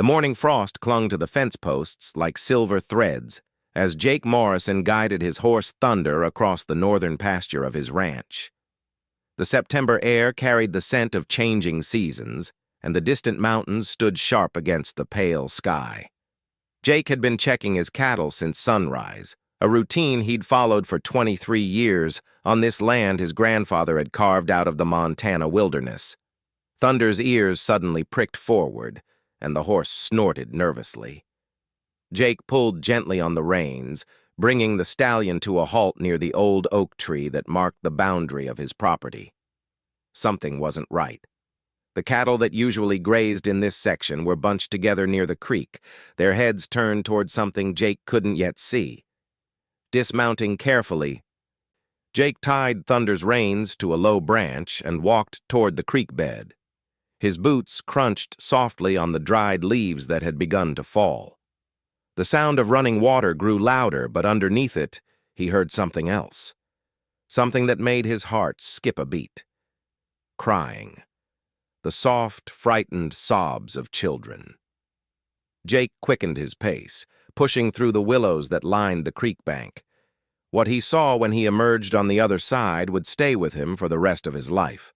The morning frost clung to the fence posts like silver threads as Jake Morrison guided his horse Thunder across the northern pasture of his ranch. The September air carried the scent of changing seasons, and the distant mountains stood sharp against the pale sky. Jake had been checking his cattle since sunrise, a routine he'd followed for 23 years on this land his grandfather had carved out of the Montana wilderness. Thunder's ears suddenly pricked forward, and the horse snorted nervously. Jake pulled gently on the reins, bringing the stallion to a halt near the old oak tree that marked the boundary of his property. Something wasn't right. The cattle that usually grazed in this section were bunched together near the creek, their heads turned toward something Jake couldn't yet see. Dismounting carefully, Jake tied Thunder's reins to a low branch and walked toward the creek bed. His boots crunched softly on the dried leaves that had begun to fall. The sound of running water grew louder, but underneath it, he heard something else. Something that made his heart skip a beat. Crying. The soft, frightened sobs of children. Jake quickened his pace, pushing through the willows that lined the creek bank. What he saw when he emerged on the other side would stay with him for the rest of his life.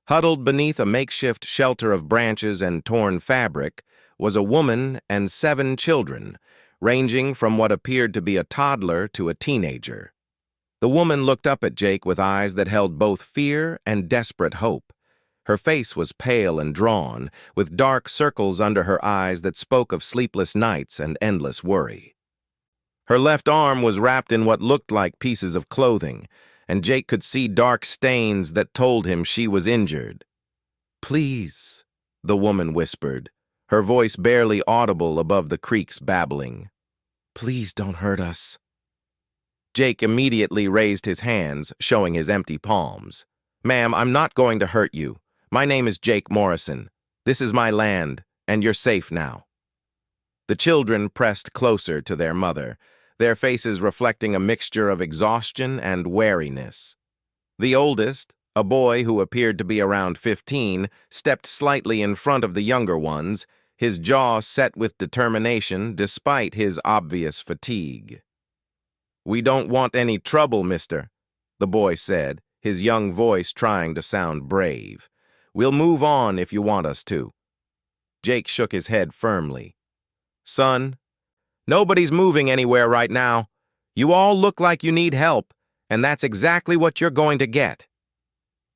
Huddled beneath a makeshift shelter of branches and torn fabric was a woman and 7 children, ranging from what appeared to be a toddler to a teenager. The woman looked up at Jake with eyes that held both fear and desperate hope. Her face was pale and drawn, with dark circles under her eyes that spoke of sleepless nights and endless worry. Her left arm was wrapped in what looked like pieces of clothing, and Jake could see dark stains that told him she was injured. "Please," the woman whispered, her voice barely audible above the creek's babbling. "Please don't hurt us." Jake immediately raised his hands, showing his empty palms. "Ma'am, I'm not going to hurt you. My name is Jake Morrison. This is my land, and you're safe now." The children pressed closer to their mother, their faces reflecting a mixture of exhaustion and wariness. The oldest, a boy who appeared to be around 15, stepped slightly in front of the younger ones, his jaw set with determination despite his obvious fatigue. "We don't want any trouble, mister," the boy said, his young voice trying to sound brave. "We'll move on if you want us to." Jake shook his head firmly. "Son, nobody's moving anywhere right now. You all look like you need help, and that's exactly what you're going to get."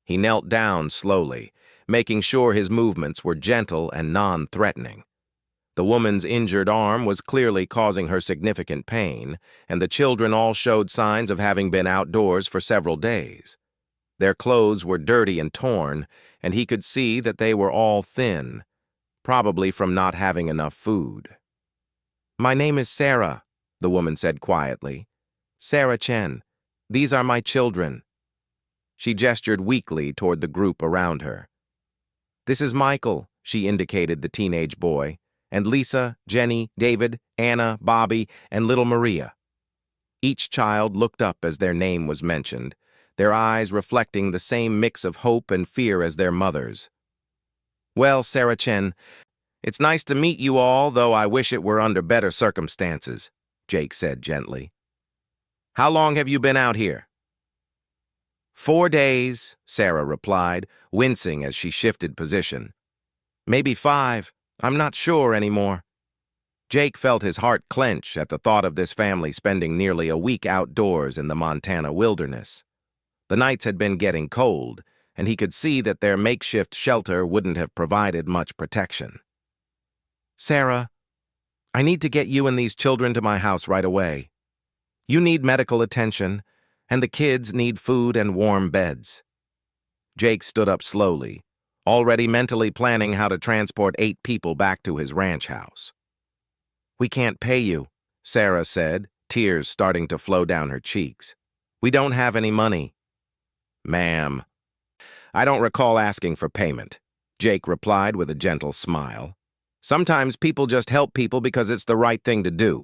He knelt down slowly, making sure his movements were gentle and non-threatening. The woman's injured arm was clearly causing her significant pain, and the children all showed signs of having been outdoors for several days. Their clothes were dirty and torn, and he could see that they were all thin, probably from not having enough food. "My name is Sarah," the woman said quietly. "Sarah Chen. These are my children." She gestured weakly toward the group around her. "This is Michael," she indicated the teenage boy, "and Lisa, Jenny, David, Anna, Bobby, and little Maria." Each child looked up as their name was mentioned, their eyes reflecting the same mix of hope and fear as their mother's. "Well, Sarah Chen, it's nice to meet you all, though I wish it were under better circumstances," Jake said gently. "How long have you been out here?" 4 days, Sarah replied, wincing as she shifted position. "Maybe 5. I'm not sure anymore." Jake felt his heart clench at the thought of this family spending nearly a week outdoors in the Montana wilderness. The nights had been getting cold, and he could see that their makeshift shelter wouldn't have provided much protection. "Sarah, I need to get you and these children to my house right away. You need medical attention, and the kids need food and warm beds." Jake stood up slowly, already mentally planning how to transport 8 people back to his ranch house. "We can't pay you," Sarah said, tears starting to flow down her cheeks. "We don't have any money." "Ma'am, I don't recall asking for payment," Jake replied with a gentle smile. "Sometimes people just help people because it's the right thing to do."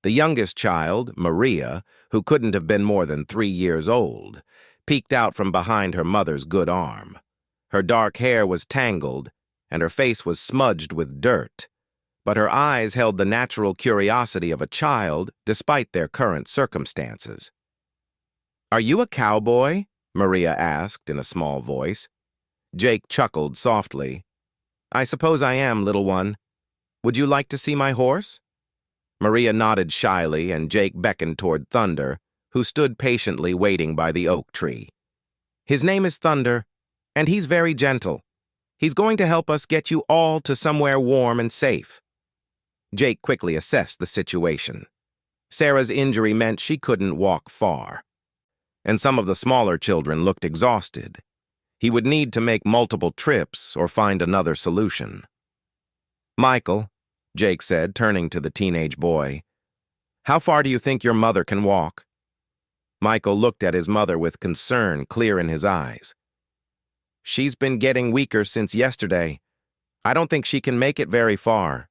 The youngest child, Maria, who couldn't have been more than 3 years old, peeked out from behind her mother's good arm. Her dark hair was tangled, and her face was smudged with dirt. But her eyes held the natural curiosity of a child despite their current circumstances. "Are you a cowboy?" Maria asked in a small voice. Jake chuckled softly. "I suppose I am, little one. Would you like to see my horse?" Maria nodded shyly, and Jake beckoned toward Thunder, who stood patiently waiting by the oak tree. "His name is Thunder, and he's very gentle. He's going to help us get you all to somewhere warm and safe." Jake quickly assessed the situation. Sarah's injury meant she couldn't walk far, and some of the smaller children looked exhausted. He would need to make multiple trips or find another solution. "Michael," Jake said, turning to the teenage boy, "how far do you think your mother can walk?" Michael looked at his mother with concern clear in his eyes. "She's been getting weaker since yesterday. I don't think she can make it very far."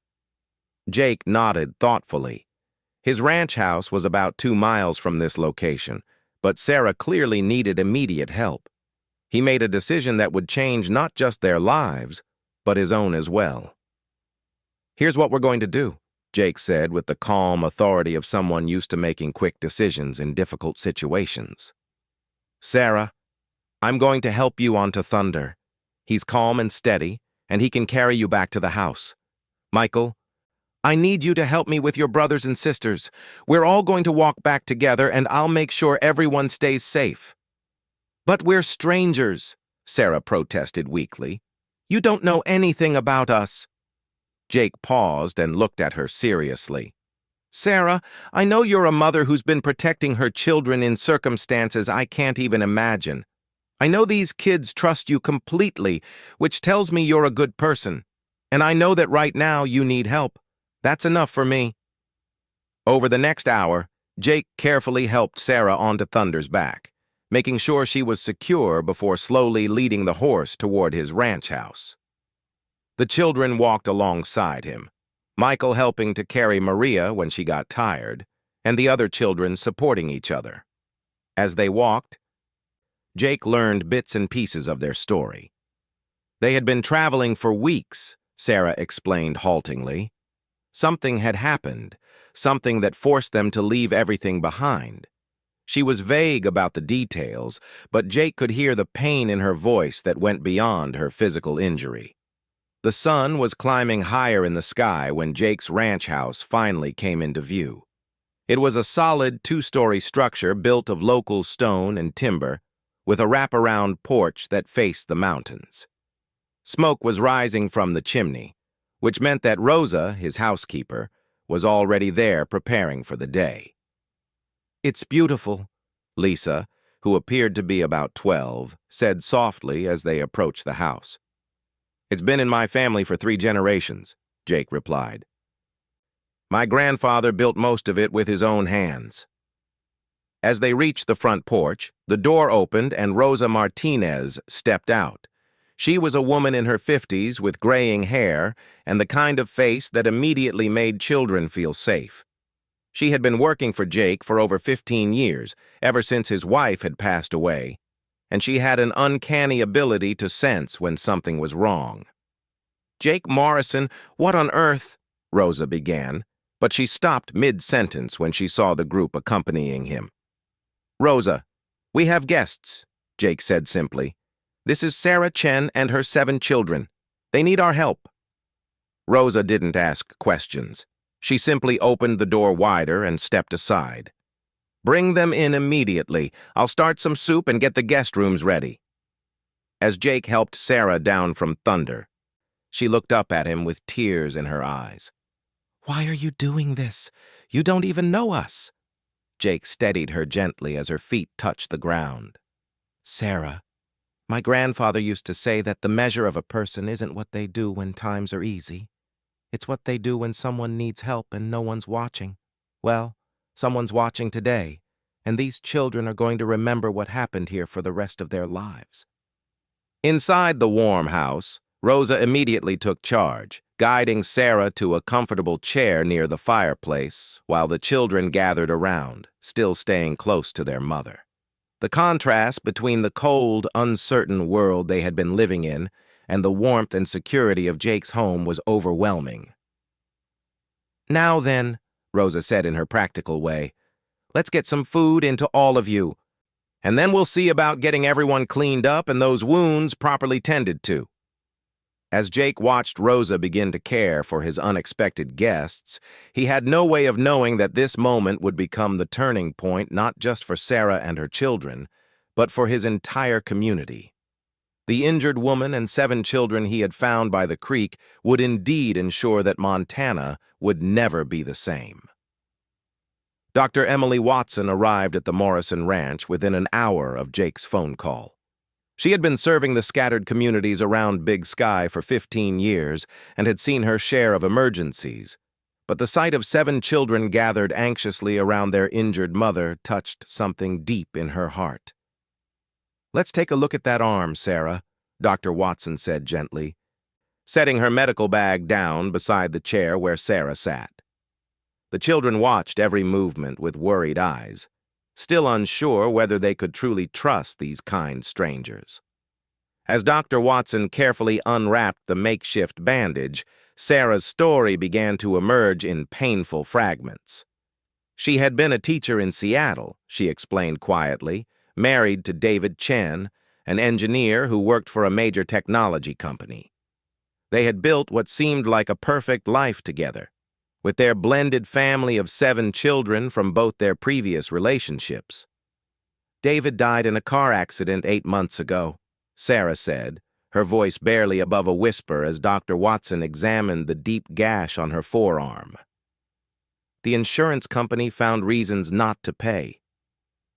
Jake nodded thoughtfully. His ranch house was about 2 miles from this location, but Sarah clearly needed immediate help. He made a decision that would change not just their lives, but his own as well. "Here's what we're going to do," Jake said with the calm authority of someone used to making quick decisions in difficult situations. "Sarah, I'm going to help you onto Thunder. He's calm and steady, and he can carry you back to the house. Michael, I need you to help me with your brothers and sisters. We're all going to walk back together, and I'll make sure everyone stays safe." "But we're strangers," Sarah protested weakly. "You don't know anything about us." Jake paused and looked at her seriously. "Sarah, I know you're a mother who's been protecting her children in circumstances I can't even imagine. I know these kids trust you completely, which tells me you're a good person. And I know that right now you need help. That's enough for me." Over the next hour, Jake carefully helped Sarah onto Thunder's back, making sure she was secure before slowly leading the horse toward his ranch house. The children walked alongside him, Michael helping to carry Maria when she got tired, and the other children supporting each other. As they walked, Jake learned bits and pieces of their story. They had been traveling for weeks, Sarah explained haltingly. Something had happened, something that forced them to leave everything behind. She was vague about the details, but Jake could hear the pain in her voice that went beyond her physical injury. The sun was climbing higher in the sky when Jake's ranch house finally came into view. It was a solid 2-story structure built of local stone and timber, with a wraparound porch that faced the mountains. Smoke was rising from the chimney, which meant that Rosa, his housekeeper, was already there preparing for the day. "It's beautiful," Lisa, who appeared to be about 12, said softly as they approached the house. "It's been in my family for 3 generations," Jake replied. "My grandfather built most of it with his own hands." As they reached the front porch, the door opened and Rosa Martinez stepped out. She was a woman in her 50s with graying hair and the kind of face that immediately made children feel safe. She had been working for Jake for over 15 years, ever since his wife had passed away, and she had an uncanny ability to sense when something was wrong. "Jake Morrison, what on earth?" Rosa began, but she stopped mid-sentence when she saw the group accompanying him. "Rosa, we have guests," Jake said simply. "This is Sarah Chen and her 7 children. They need our help." Rosa didn't ask questions. She simply opened the door wider and stepped aside. "Bring them in immediately. I'll start some soup and get the guest rooms ready." As Jake helped Sarah down from Thunder, she looked up at him with tears in her eyes. "Why are you doing this? You don't even know us." Jake steadied her gently as her feet touched the ground. "Sarah, my grandfather used to say that the measure of a person isn't what they do when times are easy. It's what they do when someone needs help and no one's watching. Well, someone's watching today, and these children are going to remember what happened here for the rest of their lives." Inside the warm house, Rosa immediately took charge, guiding Sarah to a comfortable chair near the fireplace while the children gathered around, still staying close to their mother. The contrast between the cold, uncertain world they had been living in and the warmth and security of Jake's home was overwhelming. "Now then," Rosa said in her practical way, "let's get some food into all of you, and then we'll see about getting everyone cleaned up and those wounds properly tended to." As Jake watched Rosa begin to care for his unexpected guests, he had no way of knowing that this moment would become the turning point not just for Sarah and her children, but for his entire community. The injured woman and 7 children he had found by the creek would indeed ensure that Montana would never be the same. Dr. Emily Watson arrived at the Morrison Ranch within an hour of Jake's phone call. She had been serving the scattered communities around Big Sky for 15 years and had seen her share of emergencies, but the sight of 7 children gathered anxiously around their injured mother touched something deep in her heart. "Let's take a look at that arm, Sarah," Dr. Watson said gently, setting her medical bag down beside the chair where Sarah sat. The children watched every movement with worried eyes, still unsure whether they could truly trust these kind strangers. As Dr. Watson carefully unwrapped the makeshift bandage, Sarah's story began to emerge in painful fragments. She had been a teacher in Seattle, she explained quietly, married to David Chen, an engineer who worked for a major technology company. They had built what seemed like a perfect life together, with their blended family of 7 children from both their previous relationships. "David died in a car accident 8 months ago," Sarah said, her voice barely above a whisper as Dr. Watson examined the deep gash on her forearm. "The insurance company found reasons not to pay.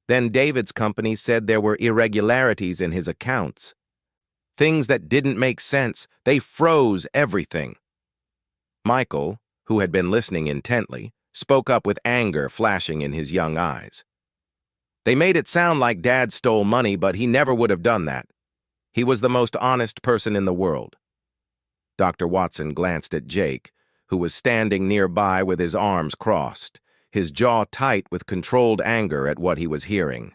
Then David's company said there were irregularities in his accounts. Things that didn't make sense. They froze everything." Michael, who had been listening intently, spoke up with anger flashing in his young eyes. "They made it sound like Dad stole money, but he never would have done that. He was the most honest person in the world." Dr. Watson glanced at Jake, who was standing nearby with his arms crossed, his jaw tight with controlled anger at what he was hearing.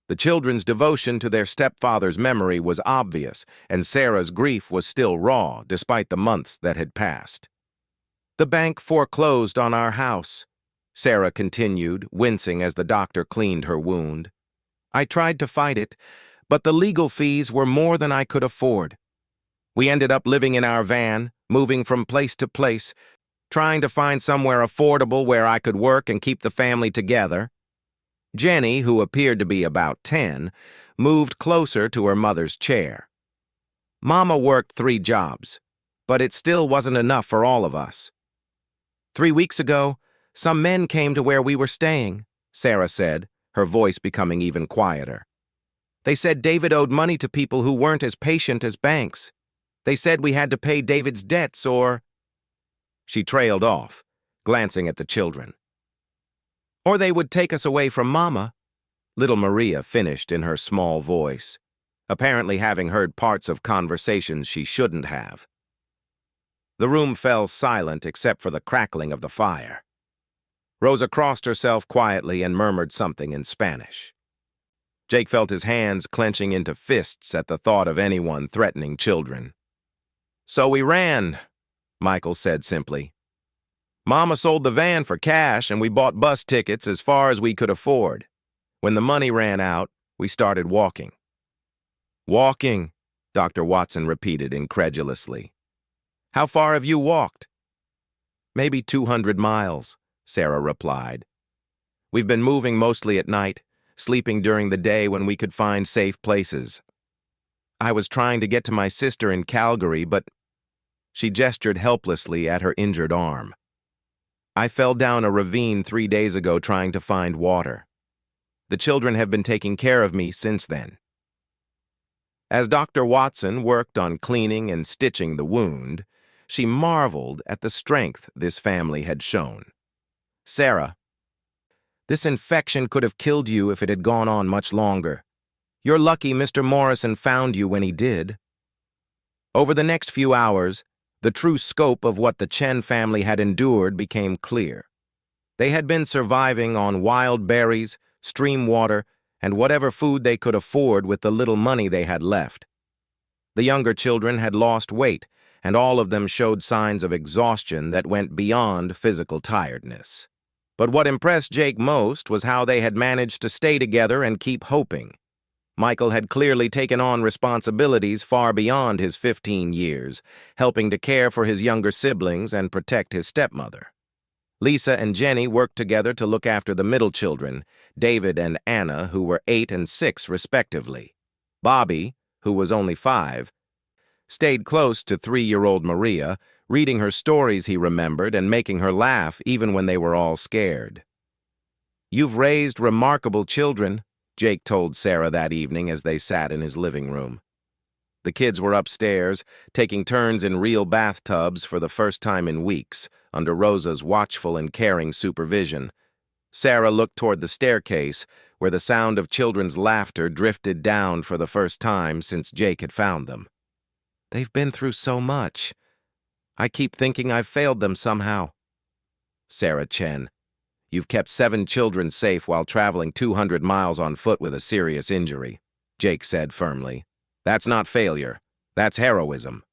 The children's devotion to their stepfather's memory was obvious, and Sarah's grief was still raw despite the months that had passed. "The bank foreclosed on our house," Sarah continued, wincing as the doctor cleaned her wound. "I tried to fight it, but the legal fees were more than I could afford. We ended up living in our van, moving from place to place, trying to find somewhere affordable where I could work and keep the family together." Jenny, who appeared to be about 10, moved closer to her mother's chair. "Mama worked 3 jobs, but it still wasn't enough for all of us. 3 weeks ago, some men came to where we were staying," Sarah said, her voice becoming even quieter. "They said David owed money to people who weren't as patient as banks. They said we had to pay David's debts or—" She trailed off, glancing at the children. "Or they would take us away from Mama," little Maria finished in her small voice, apparently having heard parts of conversations she shouldn't have. The room fell silent except for the crackling of the fire. Rosa crossed herself quietly and murmured something in Spanish. Jake felt his hands clenching into fists at the thought of anyone threatening children. "So we ran," Michael said simply. "Mama sold the van for cash and we bought bus tickets as far as we could afford. When the money ran out, we started walking." "Walking," Dr. Watson repeated incredulously. "How far have you walked?" "Maybe 200 miles, Sarah replied. "We've been moving mostly at night, sleeping during the day when we could find safe places. I was trying to get to my sister in Calgary, but—" She gestured helplessly at her injured arm. "I fell down a ravine 3 days ago trying to find water. The children have been taking care of me since then." As Dr. Watson worked on cleaning and stitching the wound, she marveled at the strength this family had shown. "Sarah, this infection could have killed you if it had gone on much longer. You're lucky Mr. Morrison found you when he did." Over the next few hours, the true scope of what the Chen family had endured became clear. They had been surviving on wild berries, stream water, and whatever food they could afford with the little money they had left. The younger children had lost weight, and all of them showed signs of exhaustion that went beyond physical tiredness. But what impressed Jake most was how they had managed to stay together and keep hoping. Michael had clearly taken on responsibilities far beyond his 15 years, helping to care for his younger siblings and protect his stepmother. Lisa and Jenny worked together to look after the middle children, David and Anna, who were 8 and 6 respectively. Bobby, who was only 5, stayed close to 3-year-old Maria, reading her stories he remembered and making her laugh even when they were all scared. "You've raised remarkable children," Jake told Sarah that evening as they sat in his living room. The kids were upstairs, taking turns in real bathtubs for the first time in weeks, under Rosa's watchful and caring supervision. Sarah looked toward the staircase, where the sound of children's laughter drifted down for the first time since Jake had found them. "They've been through so much. I keep thinking I've failed them somehow." "Sarah Chen, you've kept 7 children safe while traveling 200 miles on foot with a serious injury," Jake said firmly. "That's not failure. That's heroism."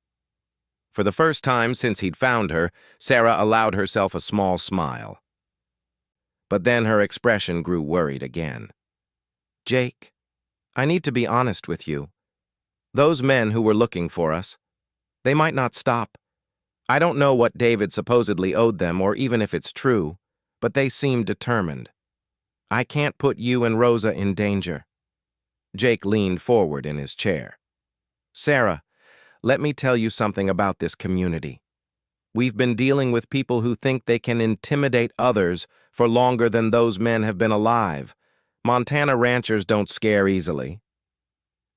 For the first time since he'd found her, Sarah allowed herself a small smile. But then her expression grew worried again. "Jake, I need to be honest with you. Those men who were looking for us, they might not stop. I don't know what David supposedly owed them or even if it's true, but they seem determined. I can't put you and Rosa in danger." Jake leaned forward in his chair. "Sarah, let me tell you something about this community. We've been dealing with people who think they can intimidate others for longer than those men have been alive. Montana ranchers don't scare easily."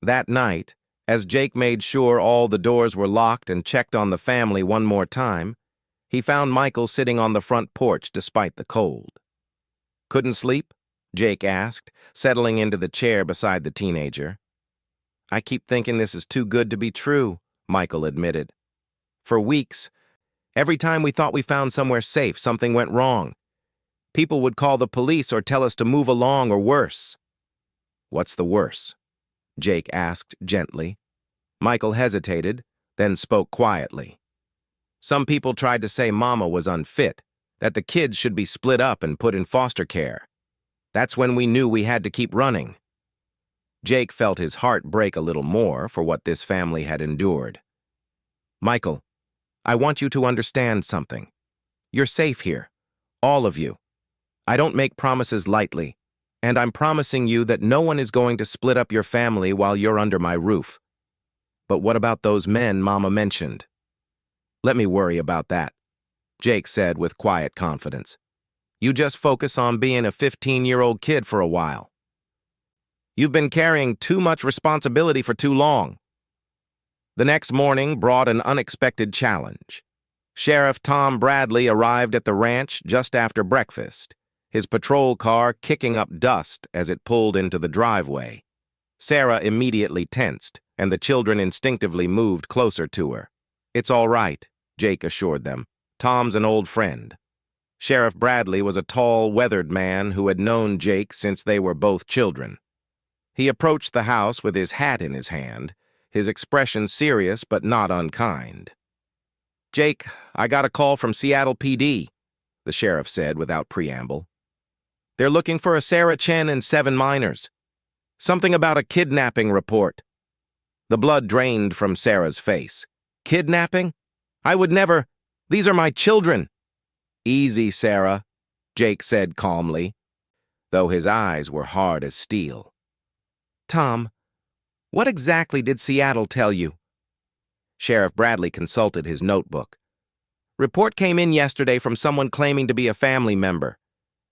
That night, as Jake made sure all the doors were locked and checked on the family one more time, he found Michael sitting on the front porch despite the cold. "Couldn't sleep?" Jake asked, settling into the chair beside the teenager. "I keep thinking this is too good to be true," Michael admitted. "For weeks, every time we thought we found somewhere safe, something went wrong. People would call the police or tell us to move along or worse." "What's the worse?" Jake asked gently. Michael hesitated, then spoke quietly. "Some people tried to say Mama was unfit, that the kids should be split up and put in foster care. That's when we knew we had to keep running." Jake felt his heart break a little more for what this family had endured. "Michael, I want you to understand something. You're safe here, all of you. I don't make promises lightly, and I'm promising you that no one is going to split up your family while you're under my roof. But what about those men Mama mentioned?" "Let me worry about that," Jake said with quiet confidence. "You just focus on being a 15-year-old kid for a while. You've been carrying too much responsibility for too long." The next morning brought an unexpected challenge. Sheriff Tom Bradley arrived at the ranch just after breakfast, his patrol car kicking up dust as it pulled into the driveway. Sarah immediately tensed, and the children instinctively moved closer to her. "It's all right," Jake assured them. "Tom's an old friend." Sheriff Bradley was a tall, weathered man who had known Jake since they were both children. He approached the house with his hat in his hand, his expression serious but not unkind. "Jake, I got a call from Seattle PD," the sheriff said without preamble. "They're looking for a Sarah Chen and 7 minors. Something about a kidnapping report." The blood drained from Sarah's face. "Kidnapping? I would never. These are my children." "Easy, Sarah," Jake said calmly, though his eyes were hard as steel. "Tom, what exactly did Seattle tell you?" Sheriff Bradley consulted his notebook. "Report came in yesterday from someone claiming to be a family member.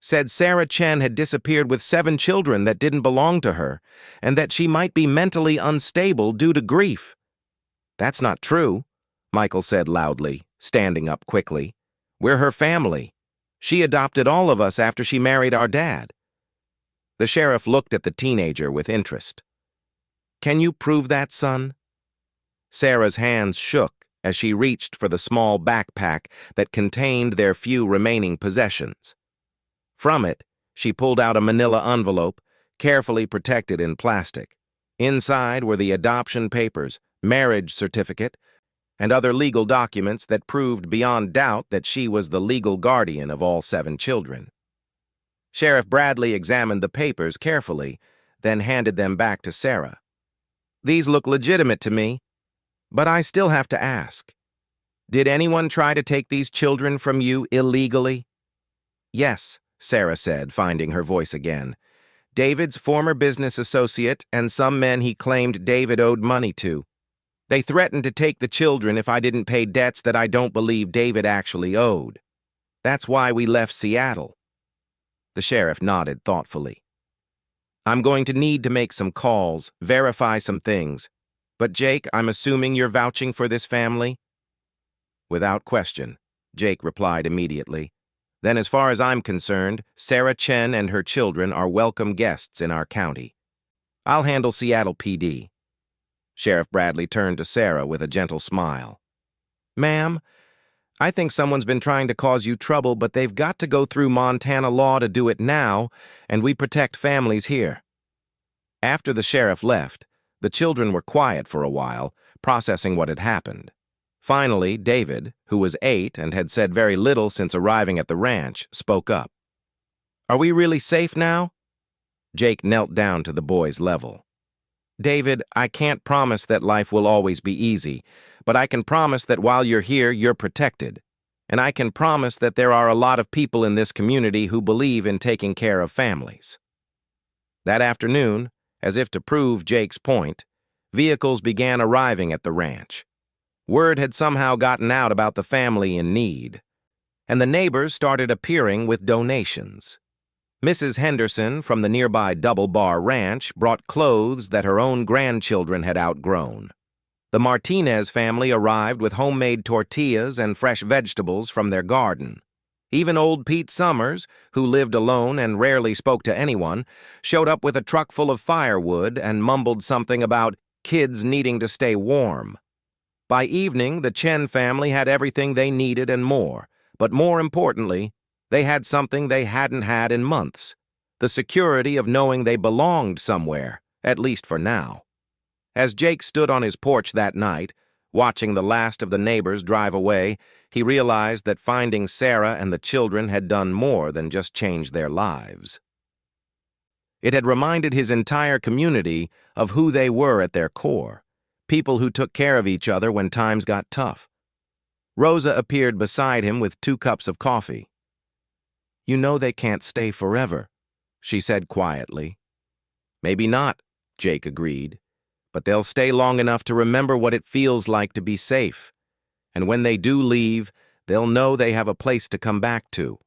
Said Sarah Chen had disappeared with 7 children that didn't belong to her, and that she might be mentally unstable due to grief." "That's not true," Michael said loudly, standing up quickly. "We're her family. She adopted all of us after she married our dad." The sheriff looked at the teenager with interest. "Can you prove that, son?" Sarah's hands shook as she reached for the small backpack that contained their few remaining possessions. From it, she pulled out a manila envelope, carefully protected in plastic. Inside were the adoption papers, marriage certificate, and other legal documents that proved beyond doubt that she was the legal guardian of all 7 children. Sheriff Bradley examined the papers carefully, then handed them back to Sarah. "These look legitimate to me, but I still have to ask. Did anyone try to take these children from you illegally?" "Yes," Sarah said, finding her voice again. "David's former business associate and some men he claimed David owed money to. They threatened to take the children if I didn't pay debts that I don't believe David actually owed. That's why we left Seattle." The sheriff nodded thoughtfully. "I'm going to need to make some calls, verify some things. But Jake, I'm assuming you're vouching for this family?" "Without question," Jake replied immediately. "Then as far as I'm concerned, Sarah Chen and her children are welcome guests in our county. I'll handle Seattle PD." Sheriff Bradley turned to Sarah with a gentle smile. "Ma'am, I think someone's been trying to cause you trouble, but they've got to go through Montana law to do it now, and we protect families here." After the sheriff left, the children were quiet for a while, processing what had happened. Finally, David, who was 8 and had said very little since arriving at the ranch, spoke up. "Are we really safe now?" Jake knelt down to the boy's level. "David, I can't promise that life will always be easy, but I can promise that while you're here, you're protected. And I can promise that there are a lot of people in this community who believe in taking care of families." That afternoon, as if to prove Jake's point, vehicles began arriving at the ranch. Word had somehow gotten out about the family in need, and the neighbors started appearing with donations. Mrs. Henderson from the nearby Double Bar Ranch brought clothes that her own grandchildren had outgrown. The Martinez family arrived with homemade tortillas and fresh vegetables from their garden. Even old Pete Summers, who lived alone and rarely spoke to anyone, showed up with a truck full of firewood and mumbled something about kids needing to stay warm. By evening, the Chen family had everything they needed and more, but more importantly, they had something they hadn't had in months: the security of knowing they belonged somewhere, at least for now. As Jake stood on his porch that night, watching the last of the neighbors drive away, he realized that finding Sarah and the children had done more than just change their lives. It had reminded his entire community of who they were at their core, people who took care of each other when times got tough. Rosa appeared beside him with 2 cups of coffee. "You know they can't stay forever," she said quietly. "Maybe not," Jake agreed, "but they'll stay long enough to remember what it feels like to be safe. And when they do leave, they'll know they have a place to come back to."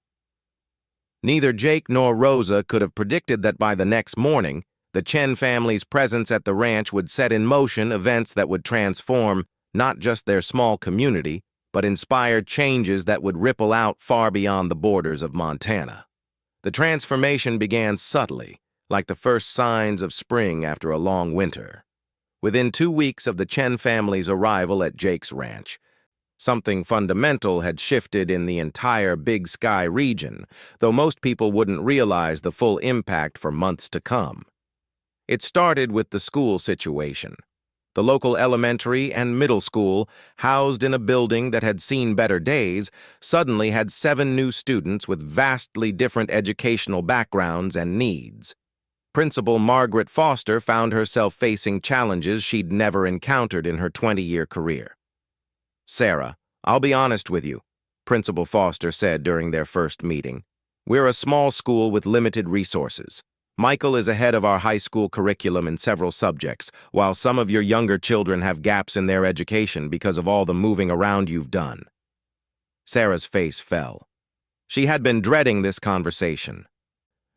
Neither Jake nor Rosa could have predicted that by the next morning, the Chen family's presence at the ranch would set in motion events that would transform not just their small community, but inspire changes that would ripple out far beyond the borders of Montana. The transformation began subtly, like the first signs of spring after a long winter. Within 2 weeks of the Chen family's arrival at Jake's ranch, something fundamental had shifted in the entire Big Sky region, though most people wouldn't realize the full impact for months to come. It started with the school situation. The local elementary and middle school, housed in a building that had seen better days, suddenly had 7 new students with vastly different educational backgrounds and needs. Principal Margaret Foster found herself facing challenges she'd never encountered in her 20-year career. "Sarah, I'll be honest with you," Principal Foster said during their first meeting. "We're a small school with limited resources. Michael is ahead of our high school curriculum in several subjects, while some of your younger children have gaps in their education because of all the moving around you've done." Sarah's face fell. She had been dreading this conversation,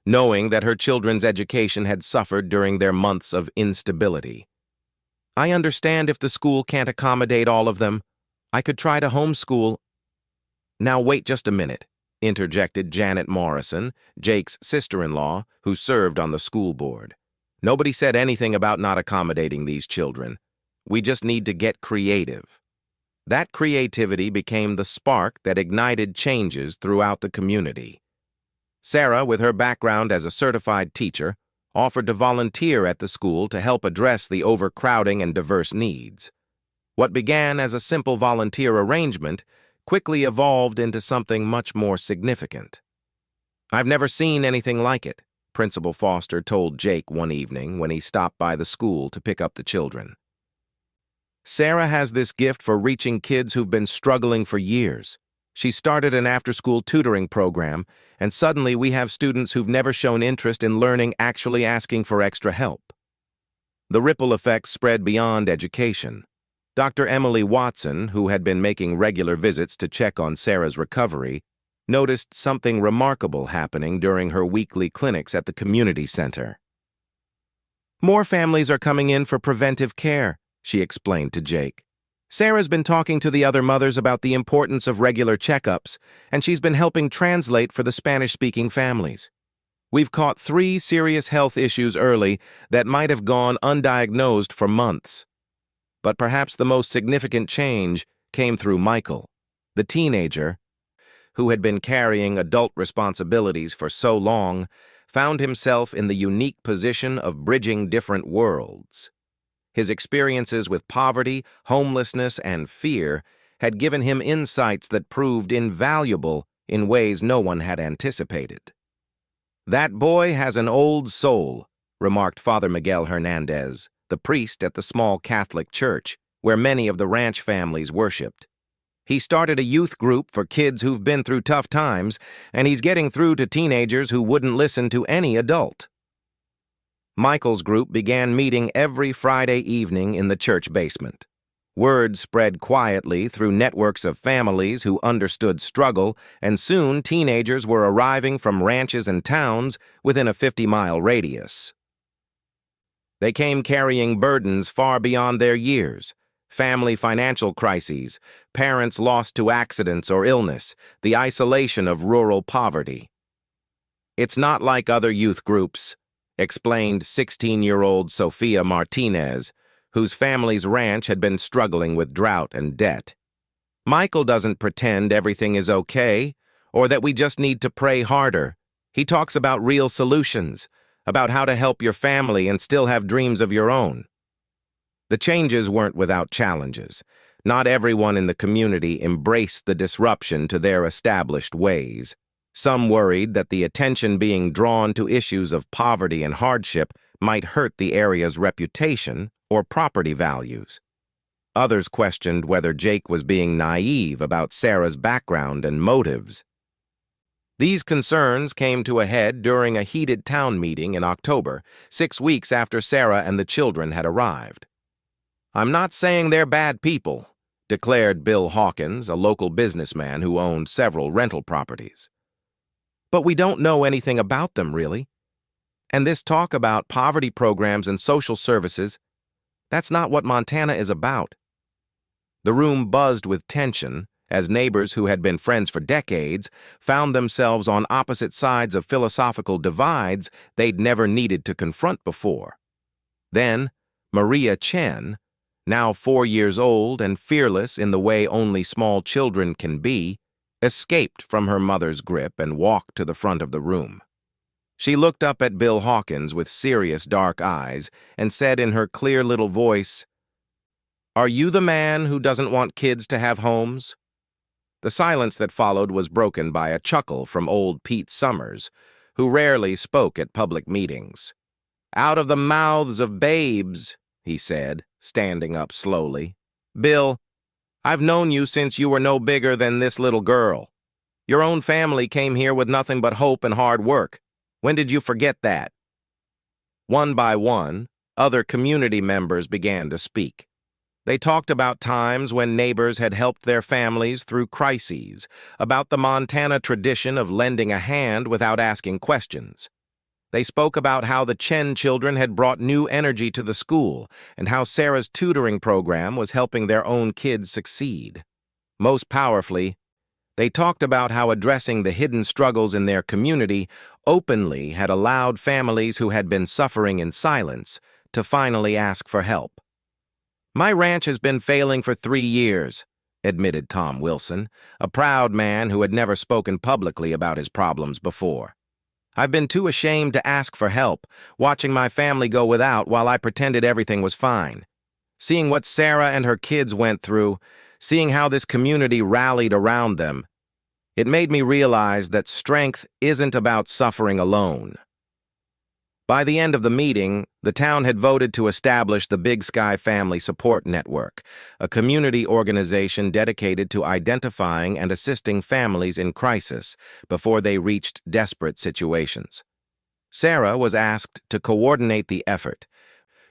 knowing that her children's education had suffered during their months of instability. "I understand if the school can't accommodate all of them. I could try to homeschool." "Now wait just a minute," interjected Janet Morrison, Jake's sister-in-law, who served on the school board. "Nobody said anything about not accommodating these children. We just need to get creative." That creativity became the spark that ignited changes throughout the community. Sarah, with her background as a certified teacher, offered to volunteer at the school to help address the overcrowding and diverse needs. What began as a simple volunteer arrangement quickly evolved into something much more significant. "I've never seen anything like it," Principal Foster told Jake one evening when he stopped by the school to pick up the children. "Sarah has this gift for reaching kids who've been struggling for years. She started an after-school tutoring program, and suddenly we have students who've never shown interest in learning actually asking for extra help." The ripple effects spread beyond education. Dr. Emily Watson, who had been making regular visits to check on Sarah's recovery, noticed something remarkable happening during her weekly clinics at the community center. "More families are coming in for preventive care," she explained to Jake. "Sarah's been talking to the other mothers about the importance of regular checkups, and she's been helping translate for the Spanish-speaking families. We've caught 3 serious health issues early that might have gone undiagnosed for months. But perhaps the most significant change came through Michael, the teenager, who had been carrying adult responsibilities for so long, found himself in the unique position of bridging different worlds. His experiences with poverty, homelessness, and fear had given him insights that proved invaluable in ways no one had anticipated. "That boy has an old soul," remarked Father Miguel Hernandez, the priest at the small Catholic church, where many of the ranch families worshipped. "He started a youth group for kids who've been through tough times, and he's getting through to teenagers who wouldn't listen to any adult." Michael's group began meeting every Friday evening in the church basement. Word spread quietly through networks of families who understood struggle, and soon teenagers were arriving from ranches and towns within a 50-mile radius. They came carrying burdens far beyond their years: family financial crises, parents lost to accidents or illness, the isolation of rural poverty. "It's not like other youth groups," explained 16-year-old Sofia Martinez, whose family's ranch had been struggling with drought and debt. "Michael doesn't pretend everything is okay, or that we just need to pray harder. He talks about real solutions, about how to help your family and still have dreams of your own." The changes weren't without challenges. Not everyone in the community embraced the disruption to their established ways. Some worried that the attention being drawn to issues of poverty and hardship might hurt the area's reputation or property values. Others questioned whether Jake was being naive about Sarah's background and motives. These concerns came to a head during a heated town meeting in October, 6 weeks after Sarah and the children had arrived. "I'm not saying they're bad people," declared Bill Hawkins, a local businessman who owned several rental properties. "But we don't know anything about them, really. And this talk about poverty programs and social services, that's not what Montana is about." The room buzzed with tension as neighbors who had been friends for decades found themselves on opposite sides of philosophical divides they'd never needed to confront before. Then, Maria Chen, now 4 years old and fearless in the way only small children can be, escaped from her mother's grip and walked to the front of the room. She looked up at Bill Hawkins with serious dark eyes and said in her clear little voice, "Are you the man who doesn't want kids to have homes?" The silence that followed was broken by a chuckle from old Pete Summers, who rarely spoke at public meetings. "Out of the mouths of babes," he said, standing up slowly. "Bill, I've known you since you were no bigger than this little girl. Your own family came here with nothing but hope and hard work. When did you forget that?" One by one, other community members began to speak. They talked about times when neighbors had helped their families through crises, about the Montana tradition of lending a hand without asking questions. They spoke about how the Chen children had brought new energy to the school and how Sarah's tutoring program was helping their own kids succeed. Most powerfully, they talked about how addressing the hidden struggles in their community openly had allowed families who had been suffering in silence to finally ask for help. "My ranch has been failing for 3 years," admitted Tom Wilson, a proud man who had never spoken publicly about his problems before. "I've been too ashamed to ask for help, watching my family go without while I pretended everything was fine. Seeing what Sarah and her kids went through, seeing how this community rallied around them, it made me realize that strength isn't about suffering alone. By the end of the meeting, the town had voted to establish the Big Sky Family Support Network, a community organization dedicated to identifying and assisting families in crisis before they reached desperate situations. Sarah was asked to coordinate the effort,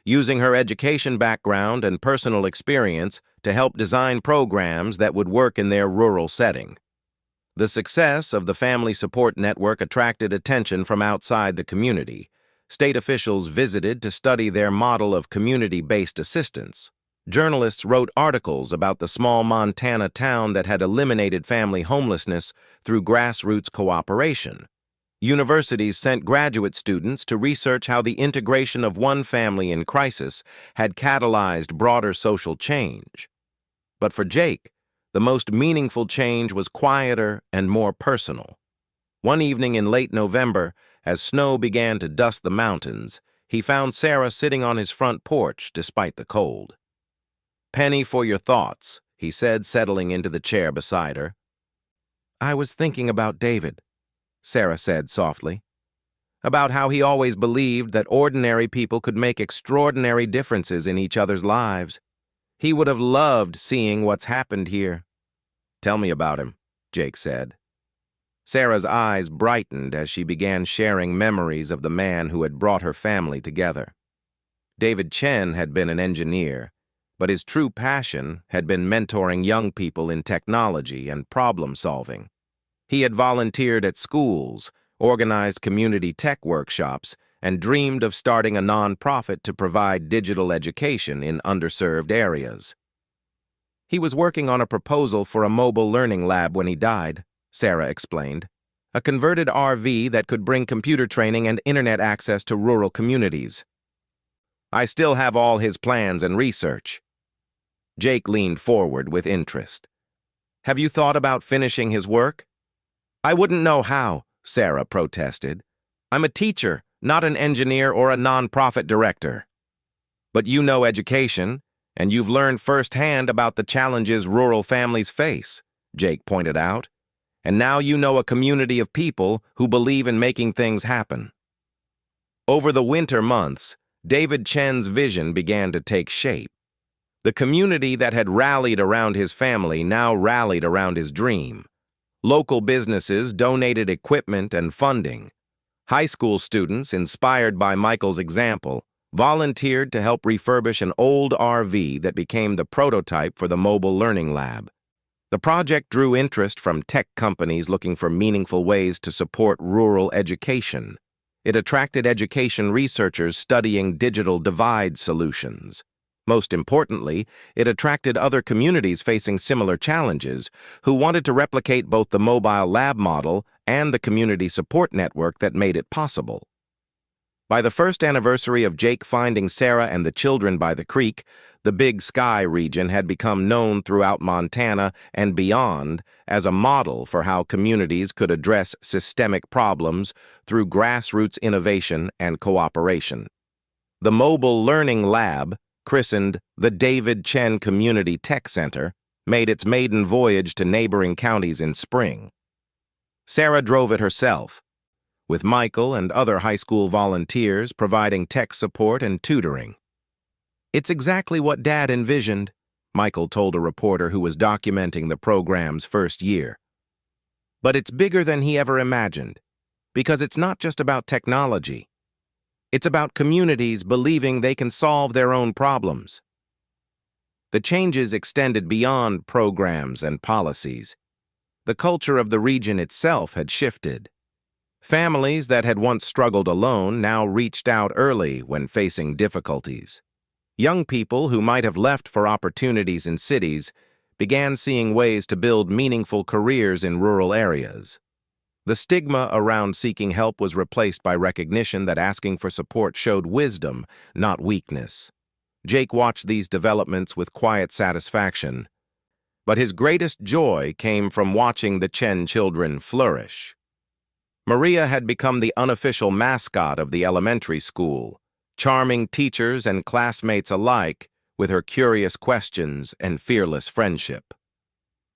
using her education background and personal experience to help design programs that would work in their rural setting. The success of the Family Support Network attracted attention from outside the community. State officials visited to study their model of community-based assistance. Journalists wrote articles about the small Montana town that had eliminated family homelessness through grassroots cooperation. Universities sent graduate students to research how the integration of one family in crisis had catalyzed broader social change. But for Jake, the most meaningful change was quieter and more personal. One evening in late November, as snow began to dust the mountains, he found Sarah sitting on his front porch despite the cold. "Penny for your thoughts," he said, settling into the chair beside her. "I was thinking about David," Sarah said softly, "about how he always believed that ordinary people could make extraordinary differences in each other's lives. He would have loved seeing what's happened here." "Tell me about him," Jake said. Sarah's eyes brightened as she began sharing memories of the man who had brought her family together. David Chen had been an engineer, but his true passion had been mentoring young people in technology and problem-solving. He had volunteered at schools, organized community tech workshops, and dreamed of starting a nonprofit to provide digital education in underserved areas. He was working on a proposal for a mobile learning lab when he died, Sarah explained, a converted RV that could bring computer training and internet access to rural communities. "I still have all his plans and research." Jake leaned forward with interest. "Have you thought about finishing his work?" "I wouldn't know how," Sarah protested. "I'm a teacher, not an engineer or a nonprofit director." "But you know education, and you've learned firsthand about the challenges rural families face," Jake pointed out. "And now you know a community of people who believe in making things happen." Over the winter months, David Chen's vision began to take shape. The community that had rallied around his family now rallied around his dream. Local businesses donated equipment and funding. High school students, inspired by Michael's example, volunteered to help refurbish an old RV that became the prototype for the mobile learning lab. The project drew interest from tech companies looking for meaningful ways to support rural education. It attracted education researchers studying digital divide solutions. Most importantly, it attracted other communities facing similar challenges who wanted to replicate both the mobile lab model and the community support network that made it possible. By the first anniversary of Jake finding Sarah and the children by the creek, the Big Sky region had become known throughout Montana and beyond as a model for how communities could address systemic problems through grassroots innovation and cooperation. The Mobile Learning Lab, christened the David Chen Community Tech Center, made its maiden voyage to neighboring counties in spring. Sarah drove it herself, with Michael and other high school volunteers providing tech support and tutoring. "It's exactly what Dad envisioned," Michael told a reporter who was documenting the program's first year. "But it's bigger than he ever imagined, because it's not just about technology. It's about communities believing they can solve their own problems." The changes extended beyond programs and policies. The culture of the region itself had shifted. Families that had once struggled alone now reached out early when facing difficulties. Young people who might have left for opportunities in cities began seeing ways to build meaningful careers in rural areas. The stigma around seeking help was replaced by recognition that asking for support showed wisdom, not weakness. Jake watched these developments with quiet satisfaction, but his greatest joy came from watching the Chen children flourish. Maria had become the unofficial mascot of the elementary school. Charming teachers and classmates alike with her curious questions and fearless friendship.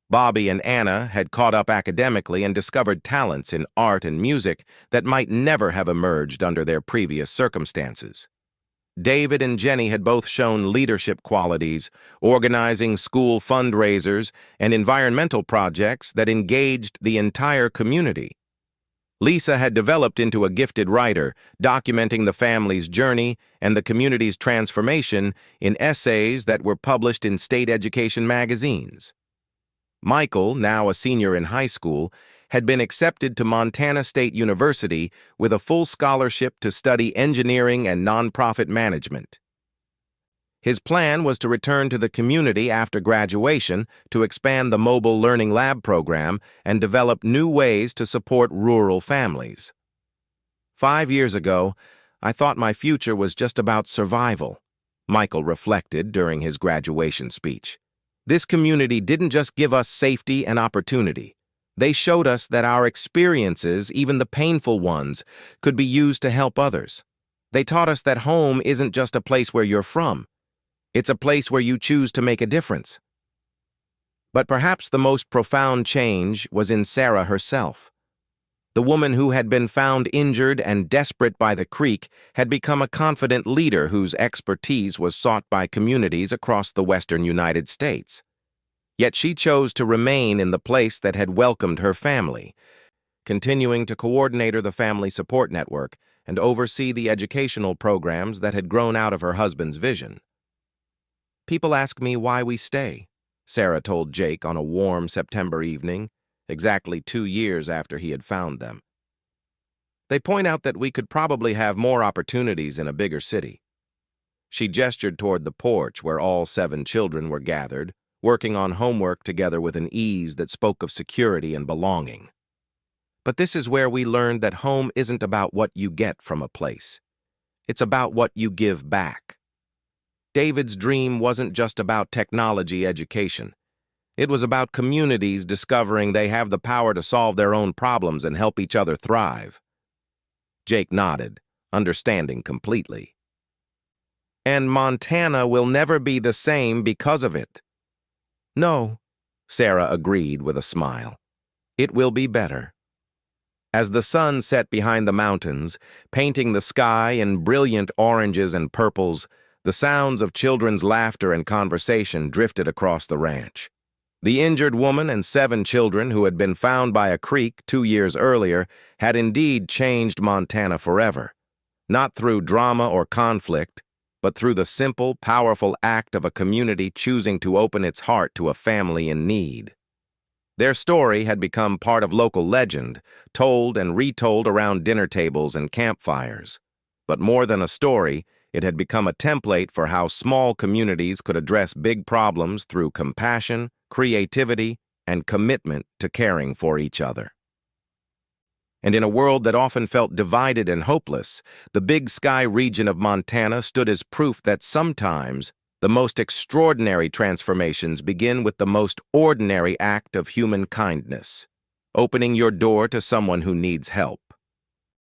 Bobby and Anna had caught up academically and discovered talents in art and music that might never have emerged under their previous circumstances. David and Jenny had both shown leadership qualities, organizing school fundraisers and environmental projects that engaged the entire community. Lisa had developed into a gifted writer, documenting the family's journey and the community's transformation in essays that were published in state education magazines. Michael, now a senior in high school, had been accepted to Montana State University with a full scholarship to study engineering and nonprofit management. His plan was to return to the community after graduation to expand the mobile learning lab program and develop new ways to support rural families. 5 years ago, I thought my future was just about survival, Michael reflected during his graduation speech. This community didn't just give us safety and opportunity. They showed us that our experiences, even the painful ones, could be used to help others. They taught us that home isn't just a place where you're from. It's a place where you choose to make a difference. But perhaps the most profound change was in Sarah herself. The woman who had been found injured and desperate by the creek had become a confident leader whose expertise was sought by communities across the western United States. Yet she chose to remain in the place that had welcomed her family, continuing to coordinate the family support network and oversee the educational programs that had grown out of her husband's vision. "People ask me why we stay," Sarah told Jake on a warm September evening, exactly 2 years after he had found them. "They point out that we could probably have more opportunities in a bigger city." She gestured toward the porch where all 7 children were gathered, working on homework together with an ease that spoke of security and belonging. "But this is where we learned that home isn't about what you get from a place. It's about what you give back." David's dream wasn't just about technology education. It was about communities discovering they have the power to solve their own problems and help each other thrive. Jake nodded, understanding completely. "And Montana will never be the same because of it." "No," Sarah agreed with a smile. "It will be better." As the sun set behind the mountains, painting the sky in brilliant oranges and purples, the sounds of children's laughter and conversation drifted across the ranch. The injured woman and 7 children who had been found by a creek 2 years earlier had indeed changed Montana forever, not through drama or conflict, but through the simple, powerful act of a community choosing to open its heart to a family in need. Their story had become part of local legend, told and retold around dinner tables and campfires. But more than a story, it had become a template for how small communities could address big problems through compassion, creativity, and commitment to caring for each other. And in a world that often felt divided and hopeless, the Big Sky region of Montana stood as proof that sometimes the most extraordinary transformations begin with the most ordinary act of human kindness, opening your door to someone who needs help.